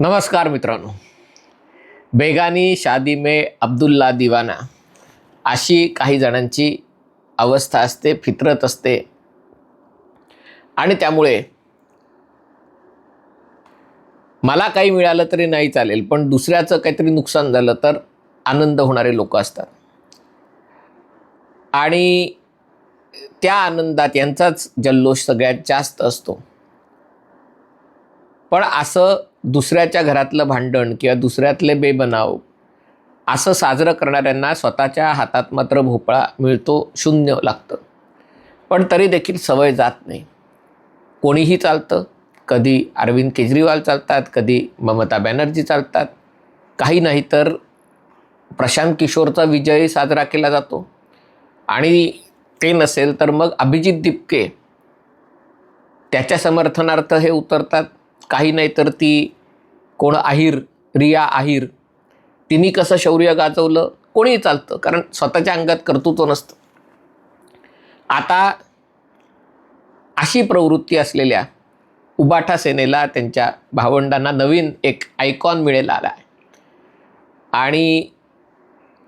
नमस्कार मित्रांनो, बेगानी शादी में अब्दुल्ला दीवाना अशी काही जणांची अवस्था असते, फितरत असते. आणि त्यामुळे मला काही मिळालं तरी नाही चालेल, पण दुसऱ्याचं काहीतरी नुकसान झालं तर आनंद होणारे लोक असतात. आणि त्या आनंदात यांचाच जल्लोष सगळ्यात जास्त असतो. पण असं दुसऱ्याच्या घरातलं भांडण किंवा दुसऱ्यातले बेबनाव असं साजरं करणाऱ्यांना स्वतःच्या हातात मात्र भोपळा मिळतो, शून्य लागतं. पण तरी देखील सवय जात नाही. कोणीही चालतं. कधी अरविंद केजरीवाल चालतात, कधी ममता बॅनर्जी चालतात, काही नाही तर प्रशांत किशोरचा विजय साजरा केला जातो. आणि ते नसेल तर मग अभिजित दिपके त्याच्या समर्थनार्थ हे उतरतात. काही नाही तर ती कोण आहिर, रिया आहिर, तिने कसं शौर्य गाजवलं, कोणीही चालतं, कारण स्वतःच्या अंगात कर्तृत्व नसतं. आता अशी प्रवृत्ती असलेल्या उबाठा सेनेला त्यांच्या भावंडांना नवीन एक आयकॉन मिळाला आहे. आणि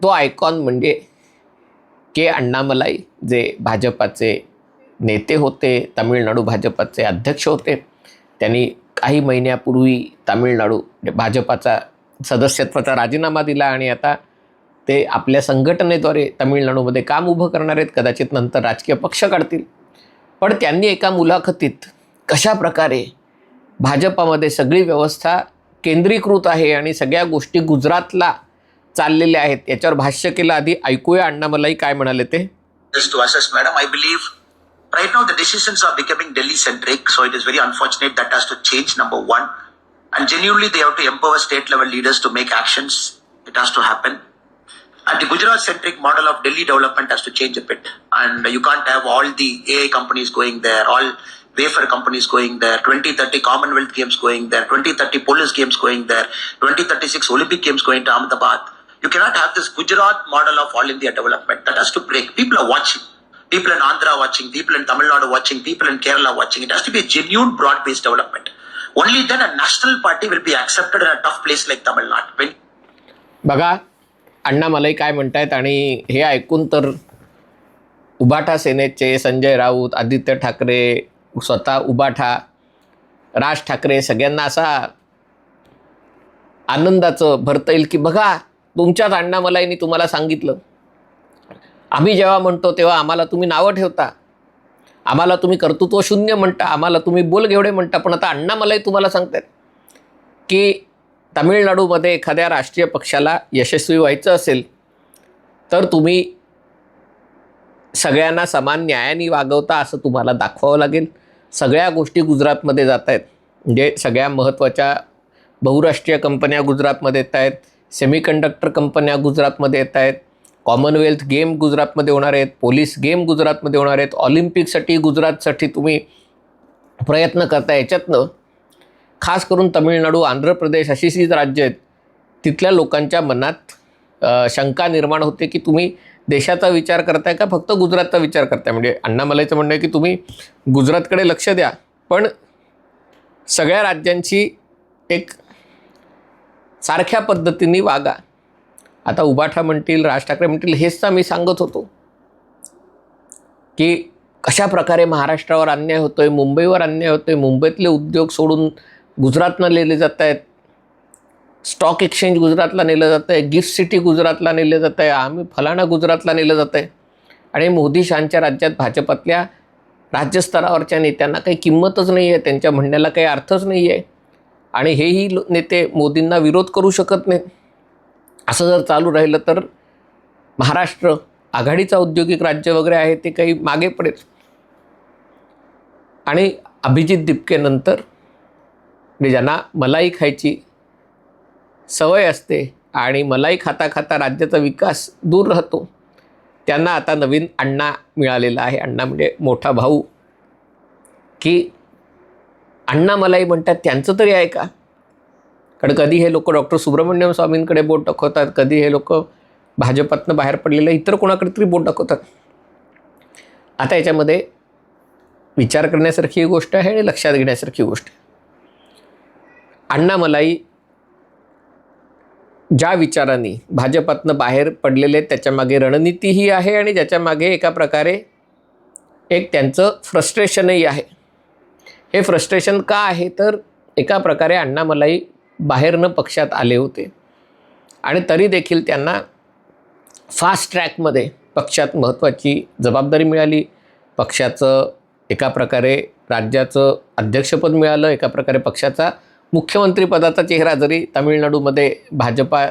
तो आयकॉन म्हणजे के अण्णामलाई, जे भाजपाचे नेते होते, तामिळनाडू भाजपाचे अध्यक्ष होते. त्यांनी काही महिन्यापूर्वी तामिळनाडू भाजपाचा सदस्यत्वाचा राजीनामा दिला आणि आता ते आपल्या संघटनेद्वारे तामिळनाडूमध्ये काम उभं करणार आहेत. कदाचित नंतर राजकीय पक्ष काढतील. पण त्यांनी एका मुलाखतीत कशा प्रकारे भाजपामध्ये सगळी व्यवस्था केंद्रीकृत आहे आणि सगळ्या गोष्टी गुजरातला चाललेल्या आहेत याच्यावर भाष्य केलं. आधी ऐकूया अण्णामलाई काय म्हणाले ते. Madam, I believe right now the decisions are becoming Delhi centric, so it is very unfortunate that has to change, number one. And genuinely they have to empower state level leaders to make actions. It has to happen. And the Gujarat centric model of Delhi development has to change a bit. And you can't have all the AI companies going there, all wafer companies going there, 2030 Commonwealth Games going there, 2030 Police Games going there, 2036 Olympic Games going to Ahmedabad. You cannot have this Gujarat model of all India development. That has to break. People are watching. People in Andhra watching, people in Tamil Nadu watching, people in Kerala watching. It has to be a genuine broad-based development. Only then a national party will be accepted in a tough place like Tamil Nadu. बघा अण्णामलाई काय म्हणतायत. आणि हे ऐकून तर उबाठा सेनेचे संजय राऊत, आदित्य ठाकरे, स्वतः उबाठा, राज ठाकरे सगळ्यांना असा आनंदाचं भरता येईल की बघा तुमच्याच अण्णामलाईनी तुम्हाला सांगितलं. आम्ही जेव्हा म्हणतो तेव्हा आम्हाला तुम्ही नावं ठेवता, आम्हाला तुम्ही कर्तृत्व शून्य म्हणता, आम्हाला तुम्ही बोलगेवडे म्हणता. पण आता अण्णामलाई तुम्हाला सांगतात की तामिळनाडूमध्ये एखाद्या राष्ट्रीय पक्षाला यशस्वी व्हायचं असेल तर तुम्ही सगळ्यांना समान न्यायाने वागवता असं तुम्हाला दाखवावं लागेल. सगळ्या गोष्टी गुजरातमध्ये जात आहेत. म्हणजे सगळ्या महत्त्वाच्या बहुराष्ट्रीय कंपन्या गुजरातमध्ये येत आहेत, सेमीकंडक्टर कंपन्या गुजरातमध्ये येत आहेत, कॉमनवेल्थ गेम गुजरातमध्ये होणार आहेत, पोलीस गेम गुजरातमध्ये होणार आहेत, ऑलिम्पिकसाठी गुजरातसाठी तुम्ही प्रयत्न करता. याच्यातनं खास करून तमिळनाडू, आंध्र प्रदेश अशी जी राज्य आहेत तिथल्या लोकांच्या मनात शंका निर्माण होते की तुम्ही देशाचा विचार करताय का फक्त गुजरातचा विचार करताय. म्हणजे अण्णामलाईचं म्हणणं आहे की तुम्ही गुजरातकडे लक्ष द्या, पण सगळ्या राज्यांची एक सारख्या पद्धतीने वागा. आता उबाठा म्हणतील, राज ठाकरे म्हणतील, हेच तर मी सांगत होतो की कशा प्रकारे महाराष्ट्रावर अन्याय होतो आहे, मुंबईवर अन्याय होतो आहे. मुंबईतले उद्योग सोडून गुजरातला नेले जात आहेत. स्टॉक एक्सचेंज गुजरातला नेलं जातं आहे, गिफ्ट सिटी गुजरातला नेलं जातं आहे, आम्ही फलाना गुजरातला नेलं जातं आहे. आणि मोदी शांच्या राज्यात भाजपातल्या राज्यस्तरावरच्या नेत्यांना काही किंमतच नाही आहे, त्यांच्या म्हणण्याला काही अर्थच नाही आहे. आणि हेही नेते मोदींना विरोध करू शकत नाहीत. असं जर चालू राहिलं तर महाराष्ट्र आघाडीचा औद्योगिक राज्य वगैरे आहे ते काही मागे पडेल. आणि अभिजित दिपकेनंतर ज्यांना मलाई खायची सवय असते आणि मलाई खाता खाता राज्याचा विकास दूर राहतो, त्यांना आता नवीन अण्णा मिळालेला आहे. अण्णा म्हणजे मोठा भाऊ. की अण्णामलाई म्हणतात त्यांचं तरी आहे का? कारण कधी हे लोक डॉक्टर सुब्रमण्यम स्वामींकडे बोट दाखवतात, कधी हे लोक भाजपातनं बाहेर पडलेल्या इतर कोणाकडे तरी बोट दाखवतात. आता याच्यामध्ये विचार करण्यासारखी ही गोष्ट आहे आणि लक्षात घेण्यासारखी गोष्ट आहे. अण्णामलाई ज्या विचारांनी भाजपातनं बाहेर पडलेले त्याच्यामागे रणनीतीही आहे आणि ज्याच्यामागे एका प्रकारे एक त्यांचं फ्रस्ट्रेशनही आहे. हे फ्रस्ट्रेशन का आहे तर एका प्रकारे अण्णामलाई बाहेरनं पक्षात आले होते आणि तरी देखील त्यांना फास्ट ट्रॅकमध्ये पक्षात महत्त्वाची जबाबदारी मिळाली. पक्षाचं एका प्रकारे राज्याचं अध्यक्षपद मिळालं. एका प्रकारे पक्षाचा मुख्यमंत्रीपदाचा चेहरा जरी तामिळनाडूमध्ये भाजपा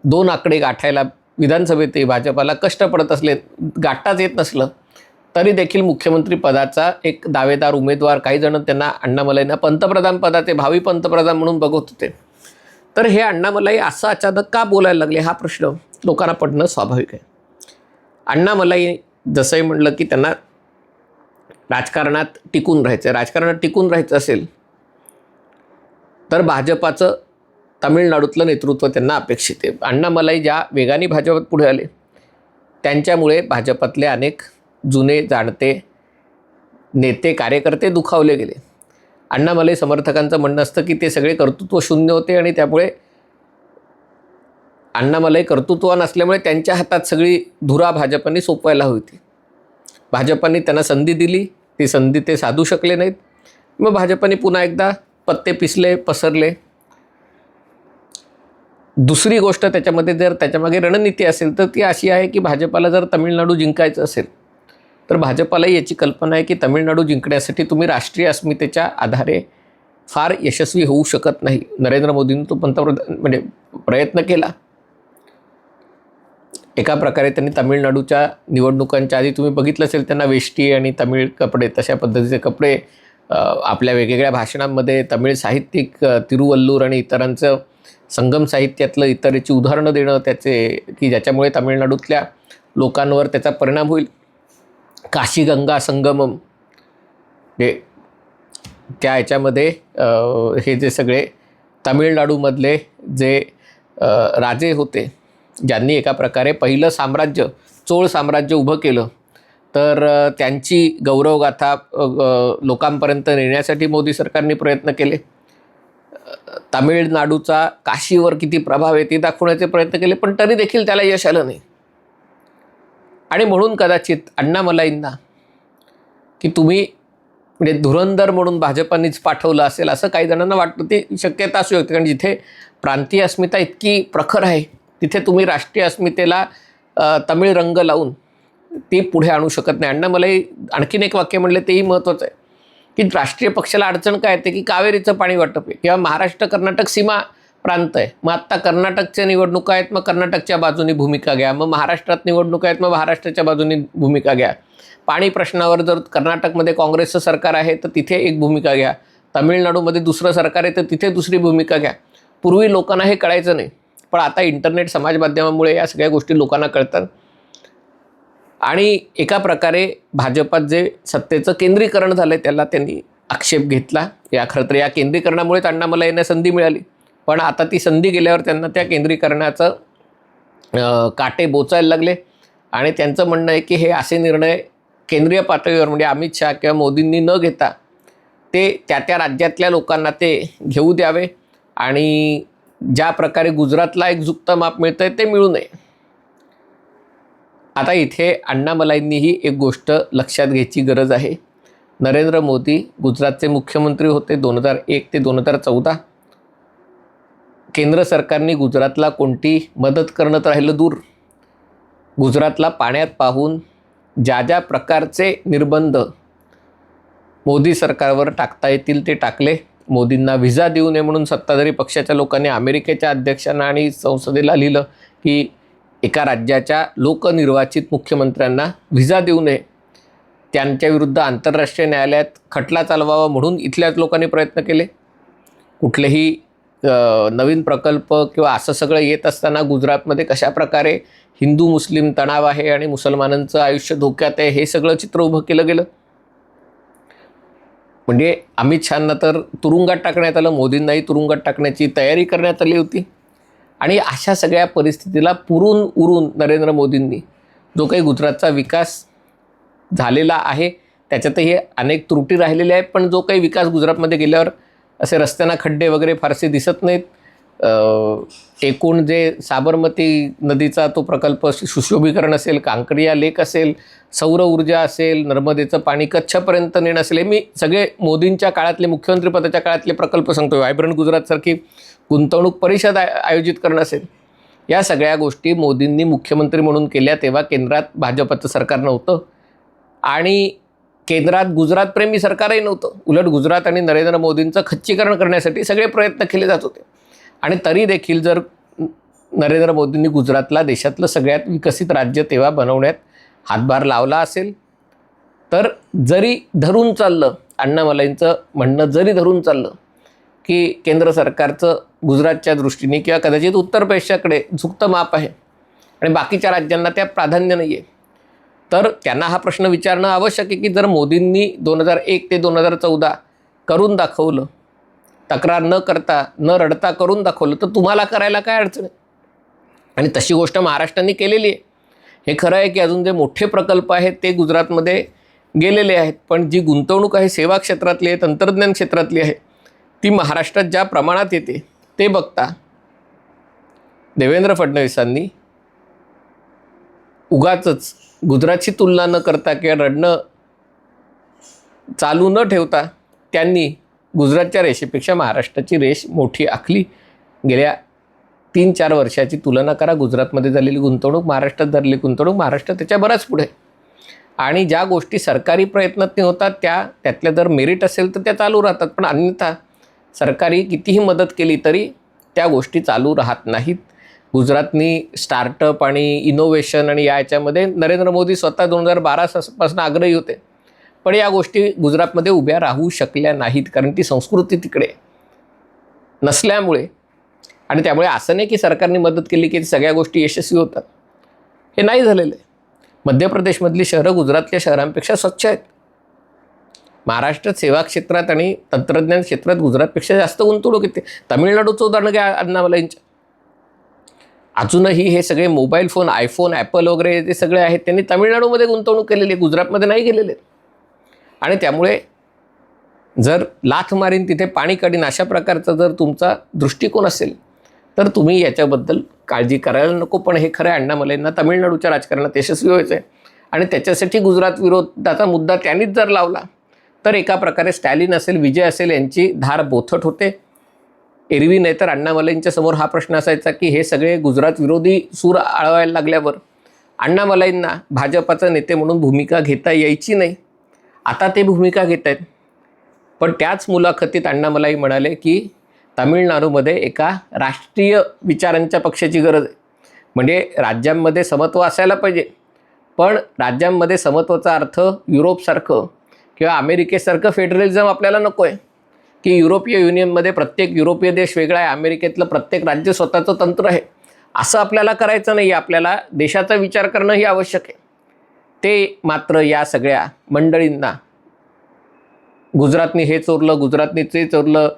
2 आकडे गाठायला विधानसभेतही भाजपाला कष्ट पडत असले, गाठताच येत नसलं तरी देखील मुख्यमंत्रीपदाचा एक दावेदार उमेदवार काही जण त्यांना अण्णामलाईंना पंतप्रधान पदाचे भावी पंतप्रधान म्हणून बघत होते. तर हे अण्णामलाई असं अचानक का बोलायला लागले हा प्रश्न लोकांना पडणं स्वाभाविक आहे. अण्णामलाई जसंही म्हणलं की त्यांना राजकारणात टिकून राहायचं असेल तर भाजपाचं तामिळनाडूतलं नेतृत्व त्यांना अपेक्षित आहे. अण्णामलाई ज्या वेगाने भाजपात पुढे आले त्यांच्यामुळे भाजपातले अनेक जुने जाणते नेते कार्यकर्ते दुखावले गेले. अण्णामलाई समर्थकांचं म्हणणं असतं की ते सगळे कर्तृत्व शून्य होते आणि त्यामुळे अण्णामलाई कर्तृत्ववान असल्यामुळे त्यांच्या हातात सगळी धुरा भाजपाने सोपवायला होती. भाजपाने त्यांना संधी दिली, ती संधी ते साधू शकले नाहीत. मग भाजपाने पुन्हा एकदा पत्ते पिसले, पसरले. दुसरी गोष्ट त्याच्यामध्ये जर त्याच्यामागे रणनीती असेल तर ती अशी आहे की भाजपाला जर तामिळनाडू जिंकायचं असेल तर भाजपालाही याची कल्पना आहे की तामिळनाडू जिंकण्यासाठी तुम्ही राष्ट्रीय अस्मितेच्या आधारे फार यशस्वी होऊ शकत नाही. नरेंद्र मोदींनी तो पंतप्रधान म्हणजे प्रयत्न केला. एका प्रकारे त्यांनी तामिळनाडूच्या निवडणुकांच्या आधी तुम्ही बघितलं असेल त्यांना वेष्टी आणि तमिळ कपडे तशा पद्धतीचे कपडे आपल्या वेगवेगळ्या भाषणांमध्ये तमिळ साहित्यिक तिरुवल्लूर आणि इतरांचं संगम साहित्यातलं इतरची उदाहरणं देणं त्याचे की ज्याच्यामुळे तामिळनाडूतल्या लोकांवर त्याचा परिणाम होईल. काशी गंगा संगमम हे त्या याच्यामध्ये हे जे सगळे तामिळनाडूमधले जे राजे होते ज्यांनी एका प्रकारे पहिलं साम्राज्य चोळ साम्राज्य उभं केलं तर त्यांची गौरवगाथा लोकांपर्यंत नेण्यासाठी मोदी सरकारने प्रयत्न केले. तामिळनाडूचा काशीवर किती प्रभाव आहे ते दाखवण्याचे प्रयत्न केले पण तरी देखील त्याला यश आलं नाही. आणि म्हणून कदाचित अण्णामलाईंना की तुम्ही म्हणजे धुरंधर म्हणून भाजपानेच पाठवलं असेल असं काही जणांना वाटतं. ती शक्यता असू शकते कारण जिथे प्रांतीय अस्मिता इतकी प्रखर आहे तिथे तुम्ही राष्ट्रीय अस्मितेला तमिळ रंग लावून ती पुढे आणू शकत नाही. अण्णामलाई आणखीन एक वाक्य म्हणले तेही महत्त्वाचं आहे की राष्ट्रीय पक्षाला अडचण काय येते की कावेरीचं पाणी वाटप आहे किंवा महाराष्ट्र कर्नाटक सीमा प्रांत आहे. मग आत्ता कर्नाटकच्या निवडणुका आहेत मग कर्नाटकच्या बाजूने भूमिका घ्या. मग महाराष्ट्रात निवडणुका आहेत मग महाराष्ट्राच्या बाजूने भूमिका घ्या. पाणी प्रश्नावर जर कर्नाटकमध्ये काँग्रेसचं सरकार आहे तर तिथे एक भूमिका घ्या. तामिळनाडूमध्ये दुसरं सरकार आहे तर तिथे दुसरी भूमिका घ्या. पूर्वी लोकांना हे कळायचं नाही पण आता इंटरनेट समाज माध्यमामुळे या सगळ्या गोष्टी लोकांना कळतात. आणि एका प्रकारे भाजपात जे सत्तेचं केंद्रीकरण झालं आहे त्याला त्यांनी आक्षेप घेतला. खरं तर या केंद्रीकरणामुळेच अण्णामलाईंना संधी मिळाली पण आता ती संधी गेल्यावर त्यांना त्या केंद्रीकरणाचं काटे बोचायला लागले. आणि त्यांचं म्हणणं आहे की हे असे निर्णय केंद्रीय पातळीवर म्हणजे अमित शहा किंवा मोदींनी न घेता ते त्या राज्यातल्या लोकांना ते घेऊ द्यावे आणि ज्या प्रकारे गुजरातला एक झुकतं माप मिळतं आहे ते मिळू नये. आता इथे अण्णामलाईंनीही एक गोष्ट लक्षात घ्यायची गरज आहे. नरेंद्र मोदी गुजरातचे मुख्यमंत्री होते 2001 ते 2014. केंद्र सरकारने गुजरातला कोणती मदत करणं तर राहिलं दूर. गुजरातला पाण्यात पाहून ज्या ज्या प्रकारचे निर्बंध मोदी सरकारवर टाकता येतील ते टाकले. मोदींना व्हिसा देऊ नये म्हणून सत्ताधारी पक्षाच्या लोकांनी अमेरिकेच्या अध्यक्षांना आणि संसदेला लिहिलं की एका राज्याच्या लोकनिर्वाचित मुख्यमंत्र्यांना व्हिसा देऊ नये. त्यांच्याविरुद्ध आंतरराष्ट्रीय न्यायालयात खटला चालवावा म्हणून इथल्याच लोकांनी प्रयत्न केले. कुठलेही नवीन प्रकल्प किंवा असं सगळं येत असताना गुजरातमध्ये कशा प्रकारे हिंदू मुस्लिम तणाव आहे आणि मुसलमानांचं आयुष्य धोक्यात आहे हे सगळं चित्र उभं केलं गेलं. म्हणजे अमित शहांना तर तुरुंगात टाकण्यात आलं, मोदींनाही तुरुंगात टाकण्याची तयारी करण्यात आली होती. आणि अशा सगळ्या परिस्थितीला पुरून उरून नरेंद्र मोदींनी जो काही गुजरातचा विकास झालेला आहे त्याच्यातही अनेक त्रुटी राहिलेल्या आहेत, पण जो काही विकास गुजरातमध्ये गेल्यावर असे रस्त्यांना खड्डे वगैरे फारसे दिसत नाहीत. एकूण जे साबरमती नदीचा तो प्रकल्प सुशोभीकरण असेल, कांकरिया लेक असेल, सौर ऊर्जा असेल, नर्मदेचं पाणी कच्छपर्यंत नेणं असेल, हे मी सगळे मोदींच्या काळातले मुख्यमंत्रीपदाच्या काळातले प्रकल्प सांगतो. व्हायब्रंट गुजरातसारखी गुंतवणूक परिषद आयोजित करणं असेल, या सगळ्या गोष्टी मोदींनी मुख्यमंत्री म्हणून केल्या तेव्हा केंद्रात भाजपचं सरकार नव्हतं आणि केंद्रात गुजरातप्रेमी सरकारही नव्हतं. उलट गुजरात आणि नरेंद्र मोदींचं खच्चीकरण करण्यासाठी सगळे प्रयत्न केले जात होते. आणि तरी देखील जर नरेंद्र मोदींनी गुजरातला देशातलं सगळ्यात विकसित राज्य तेव्हा बनवण्यात हातभार लावला असेल तर जरी धरून चाललं, अण्णामलाईंचं म्हणणं जरी धरून चाललं की केंद्र सरकारचं गुजरातच्या दृष्टीने किंवा कदाचित उत्तर प्रदेशाकडे झुकतं माप आहे आणि बाकीच्या राज्यांना त्या प्राधान्य नाही आहे, तर त्यांना हा प्रश्न विचारणं आवश्यक आहे की जर मोदींनी 2001 ते 2014 करून दाखवलं, तक्रार न करता न रडता करून दाखवलं, तर तुम्हाला करायला काय अडचण आहे? आणि तशी गोष्ट महाराष्ट्राने केलेली आहे. हे खरं आहे की अजून जे मोठे प्रकल्प आहेत ते गुजरातमध्ये गेलेले आहेत, पण जी गुंतवणूक आहे सेवा क्षेत्रातली आहे, तंत्रज्ञान क्षेत्रातली आहे, ती महाराष्ट्रात ज्या प्रमाणात येते ते बघता देवेंद्र फडणवीसांनी उगाचच गुजरातची तुलना न करता किंवा रडणं चालू न ठेवता त्यांनी गुजरातच्या रेषेपेक्षा महाराष्ट्राची रेष मोठी आखली. गेल्या 3-4 वर्षाची तुलना करा, गुजरातमध्ये झालेली गुंतवणूक, महाराष्ट्रात झालेली गुंतवणूक, महाराष्ट्र त्याच्या बराच पुढे. आणि ज्या गोष्टी सरकारी प्रयत्नातून होतात त्यातल्या जर मेरिट असेल तर त्या चालू राहतात, पण अन्यथा सरकारी कितीही मदत केली तरी त्या गोष्टी चालू राहत नाहीत. गुजरातनी स्टार्टअप आणि इनोव्हेशन आणि याच्यामध्ये नरेंद्र मोदी स्वतः 2012 पासून आग्रही होते, पण या गोष्टी गुजरातमध्ये उभ्या राहू शकल्या नाहीत कारण ती संस्कृती तिकडे नसल्यामुळे. आणि त्यामुळे असं नाही की सरकारने मदत केली की सगळ्या गोष्टी यशस्वी होतात, हे नाही झालेलं आहे. मध्य प्रदेशमधली शहरं गुजरातच्या शहरांपेक्षा स्वच्छ आहेत. महाराष्ट्रात सेवा क्षेत्रात आणि तंत्रज्ञान क्षेत्रात गुजरातपेक्षा जास्त गुंतवणूक येते. तमिळनाडूचं उदाहरण घ्या अण्णामलाईंच्या. अजूनही हे सगळे मोबाईल फोन, आयफोन, ॲपल वगैरे जे सगळे आहेत त्यांनी तमिळनाडूमध्ये गुंतवणूक केलेली आहे, गुजरातमध्ये नाही गेलेले. आणि त्यामुळे जर लाथ मारीन तिथे पाणी काढीन अशा प्रकारचा जर तुमचा दृष्टिकोन असेल तर तुम्ही याच्याबद्दल काळजी करायला नको. पण हे खरं आहे, अण्णामलाईंना तमिळनाडूच्या राजकारणात यशस्वी व्हायचं आहे आणि त्याच्यासाठी गुजरात विरोधाचा मुद्दा त्यांनीच जर लावला तर एका प्रकारे स्टॅलिन असेल, विजय असेल यांची धार बोथट होते. एरवी नाही तर अण्णामलाईंच्या समोर हा प्रश्न असायचा की हे सगळे गुजरात विरोधी सूर आळवायला लागल्यावर अण्णामलाईंना भाजपाचा नेते म्हणून भूमिका घेता यायची नाही. आता ते भूमिका घेत आहेत. पण त्याच मुलाखतीत अण्णामलाई म्हणाले की तामिळनाडूमध्ये एका राष्ट्रीय विचारांच्या पक्षाची गरज आहे. म्हणजे राज्यांमध्ये समत्व असायला पाहिजे, पण राज्यांमध्ये समत्वाचा अर्थ युरोपसारखं किंवा अमेरिकेसारखं फेडरलिझम आपल्याला नको आहे की युरोपिय युनियनमध्ये प्रत्येक युरोपीय देश वेगळा आहे, अमेरिकेतलं प्रत्येक राज्य स्वतःचं तंत्र आहे, असं आपल्याला करायचं नाही. आपल्याला देशाचा विचार करणंही आवश्यक आहे. ते मात्र या सगळ्या मंडळींना गुजरातनी हे चोरलं, गुजरातनी ते चोरलं,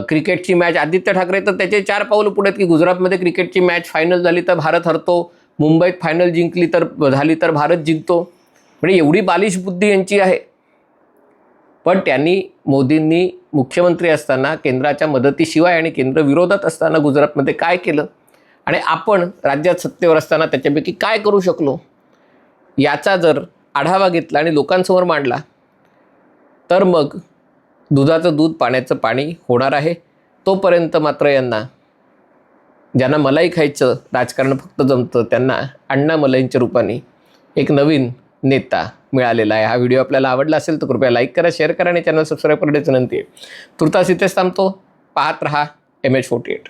क्रिकेटची मॅच, आदित्य ठाकरे तर त्याचे 4 पावलं पुढे आहेत की गुजरातमध्ये क्रिकेटची मॅच फायनल झाली तर भारत हरतो, मुंबईत फायनल जिंकली तर झाली तर भारत जिंकतो. म्हणजे एवढी बालिश बुद्धी यांची आहे. पण त्यांनी मोदींनी मुख्यमंत्री असताना केंद्राच्या मदतीशिवाय आणि केंद्र विरोधात असताना गुजरातमध्ये काय केलं आणि आपण राज्यात सत्तेवर असताना त्याच्यापैकी काय करू शकलो याचा जर आढावा घेतला आणि लोकांसमोर मांडला तर मग दुधाचं दूध पाण्याचं पाणी होणार आहे. तोपर्यंत मात्र यांना, ज्यांना मलाई खायचं राजकारण फक्त जमतं, त्यांना अण्णामलाईंच्या रूपाने एक नवीन नेता मिळालेला आहे. हा व्हिडिओ आपल्याला आवडला असेल तर कृपया लाईक करा, शेअर करा आणि चॅनल सबस्क्राईब करण्याची विनंती आहे. तुर्तास इथेच थांबतो. पाहत रहा MH48.